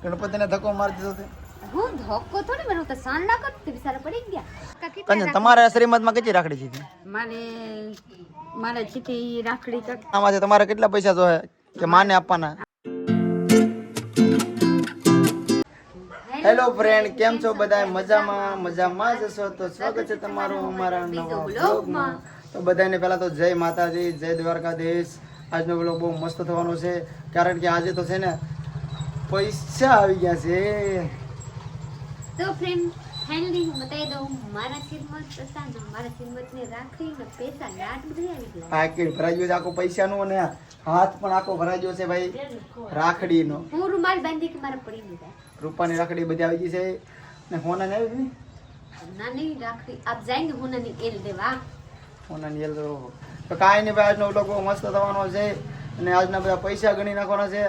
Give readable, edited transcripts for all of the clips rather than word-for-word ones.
ગણપતિને ધક્કો મારી દીધો છે. હું ધક્કો થોડી મારું તો સાંડા કરતી બિચારા પડી ગયા. કંચન તમારા શ્રીમતમાં કેટલી રાખડી છે? મારે ચીટી રાખડી કટ આમાંથી તમારે કેટલા પૈસા જોહે કે માને આપવાના? હેલો ફ્રેન્ડ, કેમ છો બધા? મજામાં જશો તો સ્વાગત છે તમારું અમારા નવા બ્લોગમાં. તો બધાને પહેલા તો જય માતાજી, જય દ્વારકાધીશ. આજનો બ્લોગ બહુ મસ્ત થવાનો છે કારણ કે આજે તો છે ને પૈસા આવી ગયા છે. તો ફ્રેન્ડ ફાઇનલી હું બતાવી દઉં મારા કિંમત હતા ને મારા કિંમતને રાખી ને પૈસા લાટ બધી આવી ગયા. પાકીટ ભરાઈ ગયો છે આખો પૈસાનો અને હાથ પણ આખો ભરાઈ ગયો છે ભાઈ રાખડીનો. હું રૂમાલ બાંધી કે મારા પડી નહીં જાય. રૂપાની રાખડી બધી આવી ગઈ છે ને હોનાની આવી ગઈ. નાની રાખડી આપ જાયંગે હોનાની એલ દેવા. હોનાની એલ તો કાંઈ નહીં ભાઈ, આજનો વ્લોગ બહુ મસ્ત થવાનો છે અને આજના બધા પૈસા ગણી નાખવાના છે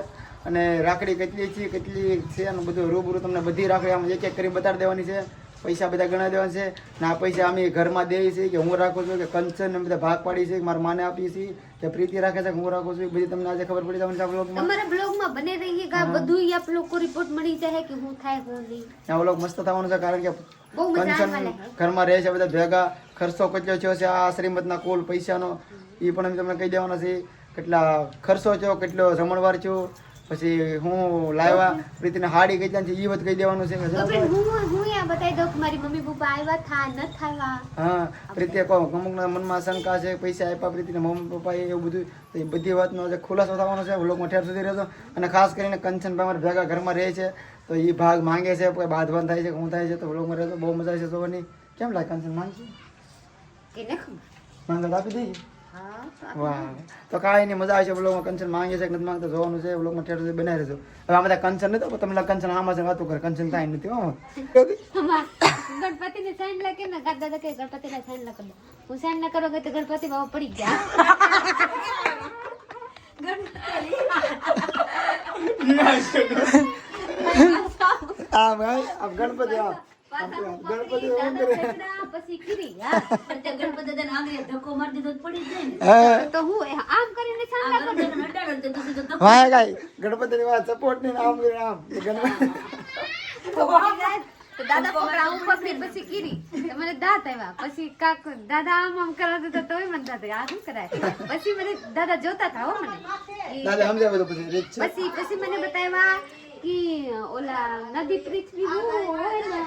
અને રાખડી કેટલી છે કેટલી છે અને બધું રૂબરૂ તમને બધી રાખડી આમ એક એક કરી બતાડી દેવાની છે. પૈસા બધા ગણાવી દેવાના છે ને આ પૈસા અમે ઘરમાં દઈએ છીએ કે હું રાખું છું કે કંચન ને બધા ભાગ પાડી છે કે મારા માને આપીએ છીએ કે પ્રીતિ રાખે છે કે હું રાખું છું, બધી તમને આજે ખબર પડી જવાની છે આ વ્લોગમાં. તમારા બ્લોગમાં બને રહીએગા, બધું આપ લોકો રિપોર્ટ મળી જાય કે હું થાય હું નહીં. આ વ્લોગ મસ્ત થવાનો છે કારણ કે બહુ મજા કંચન ઘરમાં રહે છે બધા ભેગા. ખર્ચો કેટલો થયો છે આ શ્રીમતના કુલ પૈસાનો એ પણ અમે તમને કહી દેવાના છે. કેટલા ખર્ચો થયો, કેટલો જમણવાર થયો, પછી હું લાવ્યા પ્રીતિને હાડી કઈ છે એ બધું કહી દેવાનું છે. હું યા બતાવી દઉં કે મારી મમ્મી પપ્પા આવ્યા થા ન થાવા. હા, પ્રીતિએ કહો અમુકના મનમાં શંકા છે પૈસા આપ્યા પ્રીતિને મમ્મી પપ્પા એવું બધું, તો એ બધી વાતનો જે ખુલાસો થવાનો છે વ્લોગમાં ઠેર સુધી રહેજો. અને ખાસ કરીને કંચનભાઈ મારા ભેગા ઘરમાં રહે છે તો એ ભાગ માંગે છે, કોઈ બાંધવાન થાય છે હું થાય છે તો વ્લોગમાં રહેજો. બહુ મજા આવશે જોવાની. કેમ લાગે કંચન માંગશે કે ન ખબર માંગત આપી દઈએ? હા વાહ, તો કાંઈ નહીં મજા આવશે. વ્લોગમાં કંચન માંગે છે કે નથી માંગતો જોવાનું છે. વ્લોગમાં ઠેર સુધી બનાવી રહેજો. હવે આ બધા કંચન નથી, તમે કંચન આમાં છે વાતો કરે, કંચન કાંઈ નથી. ગણપતિ ને સાઈન લાગે ને દાદા કે ગણપતિ ને સાઈન લખો. હું સાઈન ન કરોગે તો ગણપતિ બાબા પડી ગયા. આ ભાઈ આપ ગણપતિ આપ ગણપતિ પછી કીરી ગણપતિ દાદા આંગળીએ ધક્કો મારી દીધો પડી જાય ને તો હું આમ કરીને સાઈન લખો. વાહ ગાય ગણપતિની વાત સપોર્ટ ની આમ કરીને આમ ગણપતિ દાદા પકડા હું પકડી પછી કીરી મને દાંત આવ્યા. પછી કાક દાદા આમ આમ કરવા દેતા તોય મને દાંત આ શું કરાય. પછી મને દાદા જોતા હતા હો મને દાદા સમજાવે તો પછી રીત છે. પછી મને બતાવ્યા કે ઓલા નદી પૃથ્વી હોય ને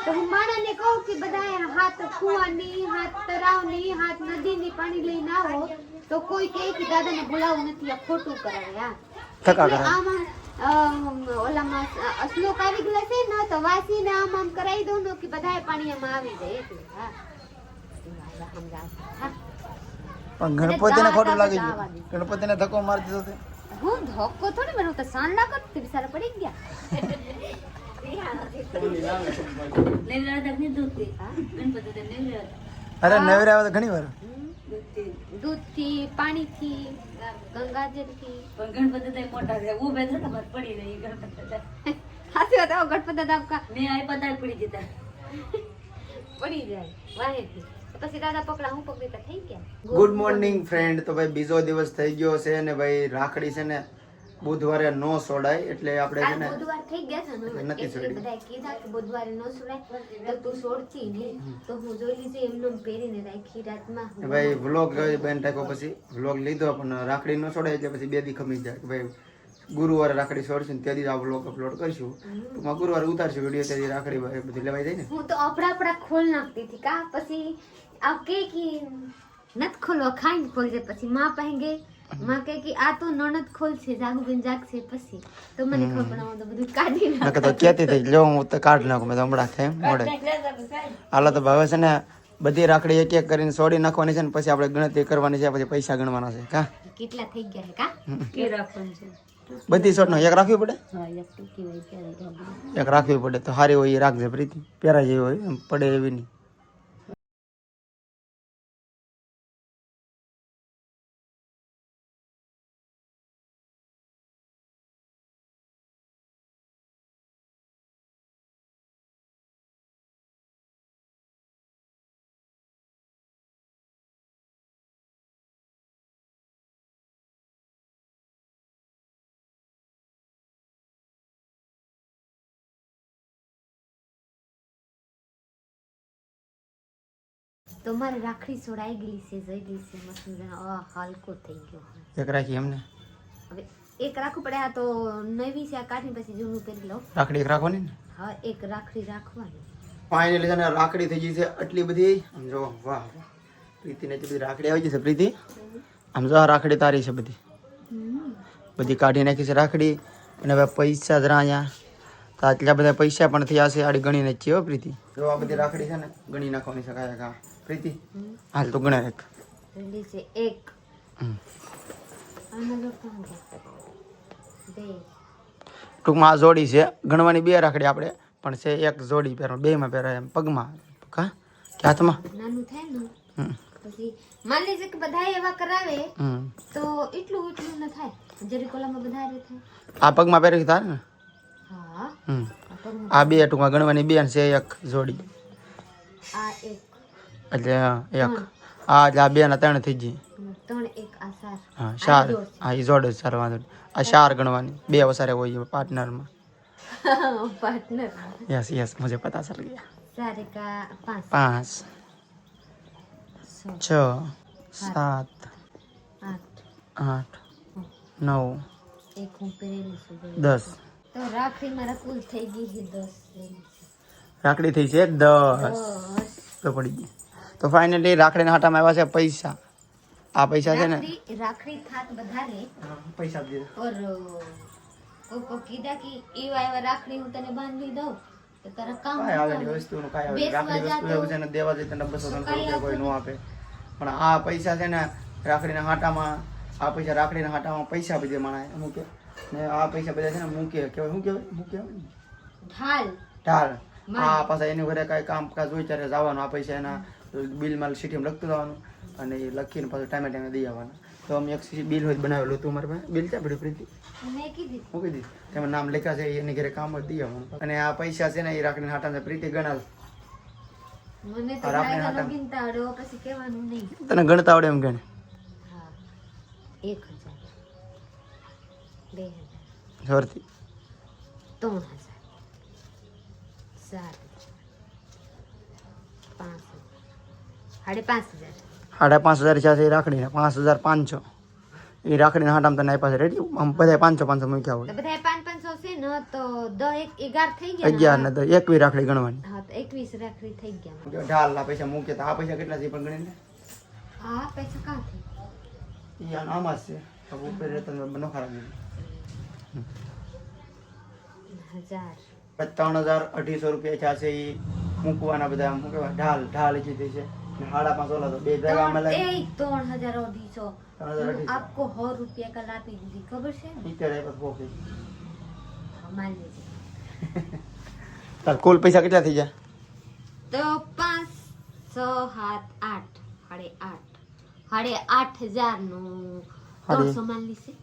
તો હું માણાને કહું કે બધા હાથ કુવાની, હાથ તળાવની, હાથ નદીની પાણી લઈને આવો તો કોઈ કહે કે દાદાને બોલાવું નથી આ ખોટું કરાવે. આમાં ઓલામાં શ્લોક આવી ગયેલા છે ને તો વાસીને આમ આમ કરાવી દઉં ને કે બધાએ પાણી આમાં આવી જાય એટલે. પણ ગણપતિને ખોટું લાગી ગયું, ગણપતિને ધક્કો મારી દીધો છે. હું ધક્કો થોડી મારું તો સાંડા કરતી બિચારા પડી ગયા. અરે નવરે આવે તો ઘણી વાર દૂધથી, પાણીથી, ગંગાજળથી. પણ ગણપતિ મોટા છે ઉભે છે તમારે પડી રહી ગણપતિ. હાથી હતા ગણપતિ દાદા મેં આ પતાળ પડી જતા પડી જાય વાહેથી. પછી દાદા પકડા હું પકડી તો થઈ ગયા. Good morning friend. તો ભાઈ બીજો દિવસ થઈ ગયો છે ને ભાઈ રાખડી છે ને બુધવારે નો સોડાય એટલે આપણે છે ને બુધવાર થઈ ગયા છે ને નથી એટલે બધાએ કીધા કે બુધવારે નો સોડાય તો તું સોડતી નહીં તો હું જોઈ લીધી એમને પહેરીને રાખી રાતમાં. ભાઈ વ્લોગ બેન ટાઈકો પછી વ્લોગ લીધો પણ રાખડી નો સોડાય એટલે પછી બે દી ખમી જાય કે ભાઈ ગુરુવારે રાખડી સોડશું ને તેથી આ વ્લોગ અપલોડ કરીશું. તો ગુરુવારે ઉતારશું વિડીયો, તેથી રાખડી બધી લેવાઈ જાય ને. હું તો આપડા ખોલ નાખતી હતી કા પછી આ કે નત ખોલવા ખાઈને ખોલજે. પછી માં પહેંગે માં કે આ તો નણદ ખોલ છે જાગુબેન જાગશે પછી તો મને ખબર પડે તો બધું કાઢી નાખ. તો કેતી થઈ લો હું તો કાઢ નાખું મેં હમણાં થાય મોડે. હાલો તો ભાવે છે ને બધી રાખડી એક એક કરીને સોડી નાખવાની છે ને પછી આપણે ગણતરી કરવાની છે, પછી પૈસા ગણવાના છે. કા કેટલા થઈ ગયા છે કા કે રાખવાનું છે બધી શોટ નો એક રાખવી પડે. હા એક ટૂંકી હોય ત્યારે એક રાખવી પડે તો સારી હોય એ રાખજે પ્રીતિ, પહેરાય જેવી હોય પડે એવી નહીં. તો મારે રાખડી છોડાઈ ગઈ છે જઈ ગઈ છે મસ્ત મજાનો હલકો થઈ ગયો એક રાખી એમને હવે એક રાખવું પડે આ તો નવી છે આ કાઢી પછી જૂનું પહેરી લઉં રાખડી એક રાખવાની ને હા એક રાખડી રાખવાની ફાઇનલી છે ને રાખડી થઈ ગઈ છે આટલી બધી આમ જો વાહ પ્રીતિને એટલી બધી રાખડી આવી ગઈ છે પ્રીતિ આમ જો આ રાખડી તારી છે બધી બધી કાઢી નાખી છે રાખડી અને હવે પૈસા જરા અહીંયા તો આટલા બધા પૈસા પણ થયા છે આડી ગણીને જ છે હો પ્રીતિ જો આ બધી રાખડી છે ને ગણી નાખવાની છે કાંઈ કા પ્રીતિ હાલ તો ગણા એક રેડી છે એક આનો કામ બે ટૂંકમાં આ જોડી છે ગણવાની બે રાખડી આપણે પણ છે એક જોડી પહેરો બેમાં પહેરાય એમ પગમાં કા કે હાથમાં નાનું થાય ને હમ. પછી માની લેજે કે બધા એવા કરાવે હમ. તો એટલું ન થાય જરી કોલામાં બધા થાય આ પગમાં પહેરી તારે ને હા હમ. આ પગમાં. આ બે ટૂંકમાં ગણવાની બે છે એક જોડી આ એક એટલે એક આ એટલે આ બે ના ત્રણ થઈ ગઈ ત્રણ એક આ સાર હા ચાર હા એ જોડે ચાર વાંધો નહીં. આ ચાર ગણવાની બે વસારે હોય પાર્ટનરમાં पार्टनर यस यस मुझे पता चल गया सारे का 5 5 6 7 8 8 9 एक હું પહેરેલી છું 10 તો રાખડી મારા કુલ થઈ ગઈ છે 10 રાખડી થઈ છે 10 તો પડી ગઈ તો ફાઇનલી રાખડીના હાટામાં આવ્યા છે પૈસા આ પૈસા છે ને રાખડી થાત વધારે પૈસા દીધા और को કીધા કે એ વાયવા રાખડી હું તને બાંધી દઉં તો તારા કામ કાંઈ આવે નહીં વસ્તુનું કાંઈ આવે રાખડી વસ્તુ એવું છે ને દેવા જઈ તને 200 રૂપિયા કોઈ ન આપે પણ આ પૈસા છે ને રાખડીના હાટામાં આ પૈસા રાખડીના હાટામાં પૈસા બધે માણા મૂકે ને આ પૈસા બધા છે ને મૂકે કહેવાય શું કહેવાય મૂકે ઢાલ ઢાલ આ પાછા એની ઘરે કાંઈ કામકાજ હોય ત્યારે જવાનું આ પૈસા એના બિલમાં સીટીમાં લખતું જવાનું અને એ લખીને પાછું ટાઈમે ટાઈમે દઈ આવવાના તો અમે એક બિલ હોય બનાવેલું હતું મારા પાસે બિલ ક્યાં પડ્યું પ્રીતિ મેં કીધી મૂકી દીધી તેમાં નામ લખ્યા છે એની ઘરે કામ જ દઈ આવવાનું અને આ પૈસા છે ને એ રાખડીને હાટાને પ્રીતિ ગણાલ મને તો ભાઈનો ગિનતા આવડે પછી કહેવાનું નહીં તને ગણતા આવડે એમ ગણે હા 1000 2000 જોરથી 3000 4000 5000 5,500 છે એ રાખડીને 5,500 એ રાખડીના હાટામાં તને આપ્યા છે રેડી આમ બધા 500 મૂક્યા હોય તો બધા 500 છે ને તો 10 11 થઈ ગયા 11 ને 21 રાખડી ગણવાની હા તો 21 રાખડી થઈ ગયા ઢાલના પૈસા મૂકે તો આ પૈસા કેટલા છે એ પણ ગણીને આ પૈસા કાંથી એ આમાં જ છે હવે ઉપર રહેતા બનો ખરાબ 1000 3,200 રૂપિયા થયા છે એ મૂકવાના બધા શું કહેવાય ઢાલ લીધી છે ને 550 ઓલા તો બે ભેગા મળે 3,250 आपको 100 रुपया का लापी दीदी खबर છે ઈતેડે પર ફોકી मान लीजिए તાર કુલ પૈસા કેટલા થઈ ગયા तो 5 6 7 8 8,500 નું 300 मान લીશે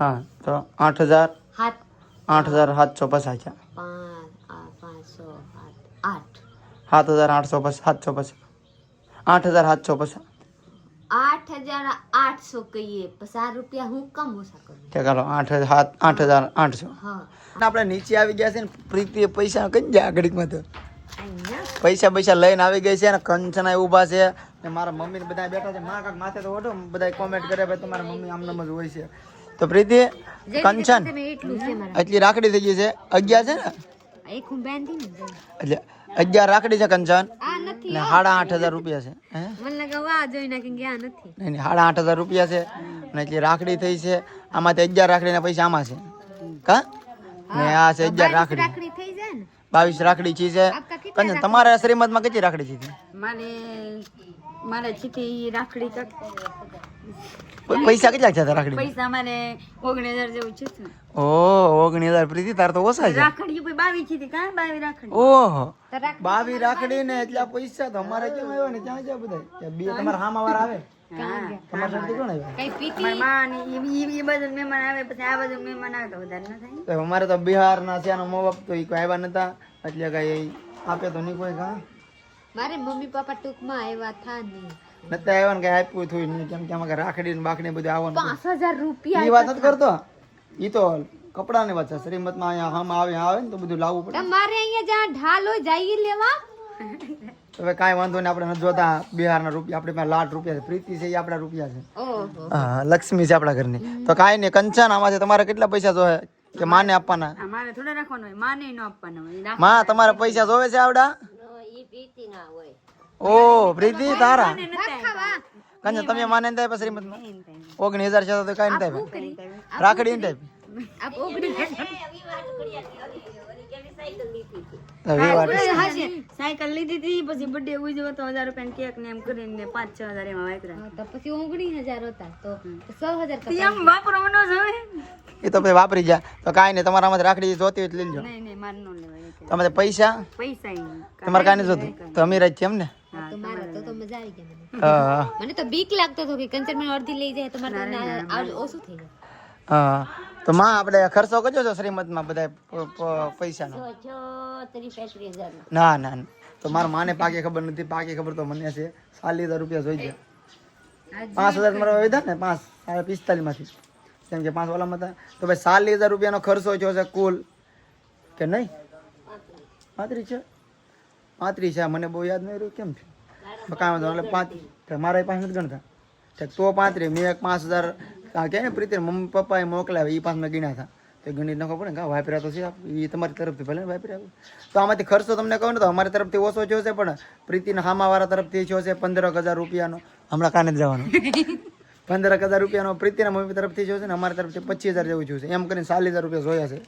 હા તો 8,000 8,750 7,850 8,750 8,800 કહીએ 50 રૂપિયા હું કમ ઓછા કરું તે ચાલો 8,800 હા આપણે નીચે આવી ગયા છે ને પ્રીતિ પૈસા કઈ ગયા ઘડીકમાં તો અહીંયા પૈસા લઈને આવી ગઈ છે ને કંચના ઊભા છે ને મારા મમ્મી ને બધા બેઠા છે માં કાક માથે તો ઓઢો બધા કોમેન્ટ કરે ભાઈ તમારા મમ્મી આમનામ જ હોય છે તો પ્રીતિ કંચન એટલું છે મારા એટલી રાખડી થઈ ગઈ છે 11 છે ને એક હું બાંધી ને એટલે 11 રાખડી છે કંચન આ નથી ને 8,500 રૂપિયા છે હે મને લાગે વાહ જોઈ નાખી ગયા નથી નહીં 8,500 રૂપિયા છે ને એટલી રાખડી થઈ છે આમાંથી 11 રાખડીના પૈસા આમાં છે કા ને આ છે 11 રાખડી રાખડી થઈ જાય ને 22 રાખડી છે કંચન તમારા શ્રીમતમાં કેટલી રાખડી છે મારે ચીઠી રાખડી પૈસા કેટલા છે રાખડી પૈસા મારે 19,000 જેવું છે ઓહ 19,000 પ્રીતિ તાર તો ઓછા છે રાખડી 22 છે કા 22 રાખડી ઓહો 22 રાખડી ને એટલા પૈસા તો અમારે કેમ આવ્યા ને ક્યાં છે બધા બે તમારા હામા વાર આવે તમારા સાથે કોણ આવ્યા કઈ પીતી મારી માં ઈ બાજુ મહેમાન આવે પછી આ બાજુ મહેમાન આવે તો વધારે ન થાય તો અમારે તો બિહાર ના છે નો મોબાઈલ તો ઈ કોઈ આવ્યા નતા એટલે કઈ આપે તો નહીં કોઈ કા મારે મમ્મી પપ્પા ટૂંકમાં આવ્યા થા નહીં નતા આવ્યા ને કઈ આપ્યું થયું નહીં કેમ કે અમારે રાખડી ને બાકડી બધું આવવાનું 5,000 રૂપિયા ઈ વાત નથી કરતો ઈ તો કપડા ની વાત છે શ્રીમત માં અહીંયા હામ આવે ને તો બધું લાવવું પડે તમારે અહીંયા જ્યાં ઢાલ હોય જઈએ લેવા તો હવે કાંઈ વાંધો નહીં, આપણે નથી જોતા બિહારના રૂપિયા, આપણે પાસે લાખ રૂપિયા છે. પ્રીતિ છે એ આપણા રૂપિયા છે. ઓહો હા, લક્ષ્મી છે આપણા ઘરની. તો કાંઈ નહીં, કંચન આમાં છે તમારે કેટલા પૈસા જોવે કે માને આપવાના? અમારે થોડા રાખવાનું હોય, માને ન આપવાના હોય. માં તમારે પૈસા જોવે છે આવડા? ઓ પ્રીતિ તારા કંચન તમે માને નથી આપ્યા શ્રીમતમાં? 19,000 છે તો કાંઈ નથી આપ્યા? રાખડી નથી આપી? આપ ઓગળી સાયકલ લીધી હતી, પછી બર્થડે ઉજવો તો 1,000 રૂપિયા કેક ને એમ કરીને 5-6 હજાર એમાં વાપર્યા. તો પછી 19,000 હતા તો 6,000 તી આમ વાપરવાનો જ હવે. એ તો પછી વાપરી જાય. તો કાંઈ નહીં, તમારા આમાંથી રાખડી જોતી હોય તો લઈ લો. નહીં નહીં મારે ન લેવાય. તમારે પૈસા પૈસા ય નહીં. તમારે કાંઈ નહીં જોતું? તો અમીર જ છે એમ ને? તો મારા તો મજા આવી ગઈ મને. હા મને તો બીક લાગતો હતો કે કંચન મને અડધી લઈ જાય તો મારે ઓછું થઈ જાય. હા. તો માં આપણે ખર્ચો કરજો છો શ્રીમતમાં બધા પૈસાનો? ના ના ના. તો મારા માને પાકી ખબર નથી, પાકી ખબર તો મને છે. 40,000 રૂપિયા જોઈ જાય. 5,000 મારા વધ્યા ને, 5,45 માંથી, કેમ કે 5 ઓલામાં હતા. તો ભાઈ 40,000 રૂપિયાનો ખર્ચો થયો છે કુલ, કે નહીં? 35 છે, 35 છે. મને બહુ યાદ નહીં રહ્યું, કેમ છે? કાંઈ વાંધો એટલે 5 મારા પાસે નથી ગણતા. તો 35 મેં એક 5,000 કે ને પ્રીતિ મમ્મી પપ્પાએ મોકલાવ્યા, એ 5 મેં ગણ્યા હતા. તો ગણિત નાખો પડે ને, વાપર્યા તો છે એ તમારી તરફથી, ભલે વાપર્યા. તો આમાંથી ખર્ચો તમને કહું ને તો અમારી તરફથી ઓછો થયો છે, પણ પ્રીતિના હામાવાળા તરફથી થયો છે 15,000 રૂપિયાનો. હમણાં કાને જ જવાનું. 15,000 રૂપિયાનો પ્રીતિના મમ્મી તરફથી થયો છે ને અમારી તરફથી 25,000 જેવું થયું છે. એમ કરીને 40,000 રૂપિયા જોયા છે,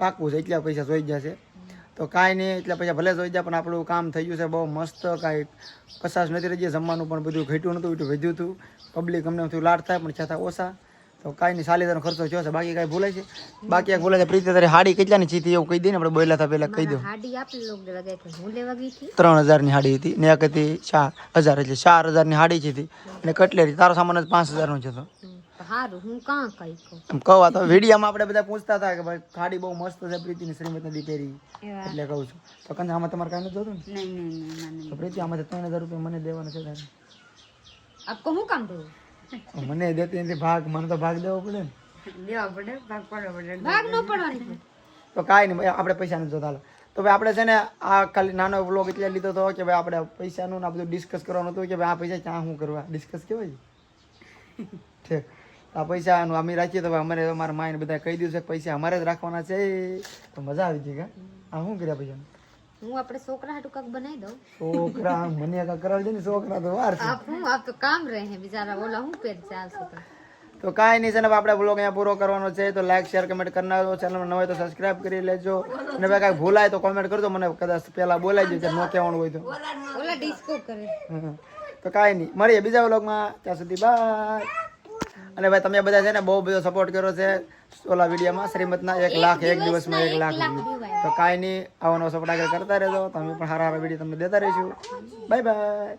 પાકવું છે. એટલા પૈસા જોઈ જશે. તો કાંઈ નહીં, એટલા પૈસા ભલે જોઈ જાય, પણ આપણું કામ થઈ ગયું છે બહુ મસ્ત. કાંઈ કશાશ નથી રહી. જમવાનું પણ બધું ઘટ્યું નહોતું, એટલું વધ્યું હતું. પબ્લિક અમને થોડું લાડ થાય પણ છતાં ઓછા. તો કાંઈ નહીં, 40,000 ખર્ચો થયો છે. બાકી કાંઈ ભૂલાય છે? બાકી એક ભૂલાય છે. પ્રીતિ તારી હાડી કેટલાની ચીથી એવું કહી દે ને, આપણે બોલ્યા હતા પહેલાં કહી દઉં. હાડી આપણે લોક લેવા ગયા હતા, હું લેવા ગઈ હતી 3,000 ની હાડી હતી ને એક હતી 4,000, એટલે 4,000 ની હાડી હતી. અને કટલેરી તારો સામાન જ 5,000 નો છે. તો સારું હું કાં કઈ કહું એમ કહવા તો વિડીયોમાં આપણે બધા પૂછતા હતા કે ભાઈ હાડી બહુ મસ્ત છે પ્રીતિની, શ્રીમત નદી પહેરી, એટલે કહું છું. તો કંઈ આમાં તમારે કાંઈ નથી જોતું ને? નહીં નહીં નહીં માને તો પ્રીતિ આમાંથી 3,000 રૂપિયા મને દેવાના છે તારે. આપકો હું કામ દેવું? મને દેતી નથી ભાગ, મને તો ભાગ દેવો પડે ને. દેવા પડે, ભાગ પાડવો પડે. ભાગ ન પડવાની. તો કાંઈ નહીં, આપણે પૈસા નથી જોતા. હાલો તો ભાઈ આપણે છે ને આ ખાલી નાનો વ્લોગ એટલે લીધો હતો કે ભાઈ આપણે પૈસાનું આ બધું ડિસ્કસ કરવાનું હતું કે ભાઈ આ પૈસા ક્યાં શું કરવા, ડિસ્કસ કહેવાય. ઠીક, આ પૈસાનું અમે રાખીએ તો અમારે અમારા માઈને બધા કહી દીધું છે કે પૈસા અમારે જ રાખવાના છે. તો મજા આવી ગઈ. આ શું કર્યા પૈસા? હું આપણે છોકરા હાટુ કાક બનાવી દઉં. છોકરા મને કાંઈ કરાવી દે ને, છોકરા તો વાર છે. આપ હું આપ તો કામ રહે હે બિચારા, ઓલા હું પેર ચાલશે તો. તો કાંઈ નહીં છે ને, આપણે બ્લોગ અહીંયા પૂરો કરવાનો છે. તો લાઈક શેર કમેન્ટ કરી નાખજો. ચેનલમાં નવા હોય તો સબસ્ક્રાઇબ કરી લેજો. અને ભાઈ કાંઈ ભૂલાય તો કોમેન્ટ કરજો, મને કદાચ પહેલાં બોલાવી દેજો ન કહેવાનું હોય તો. ઓલા ડિસ્કો કરે. તો કાંઈ નહીં, મળીએ બીજા વ્લોગમાં. ત્યાં સુધી બાય. અને ભાઈ તમે બધા છે ને બહુ બધો સપોર્ટ કર્યો છે ઓલા વિડીયોમાં શ્રીમતના 1 લાખ એક દિવસમાં 1 લાખ. તો કાંઈ નહીં, આવો નવો સપોર્ટ આગળ કરતા રહેજો. તમે પણ સારા સારા વિડીયો તમને દેતા રહીશું. Bye bye.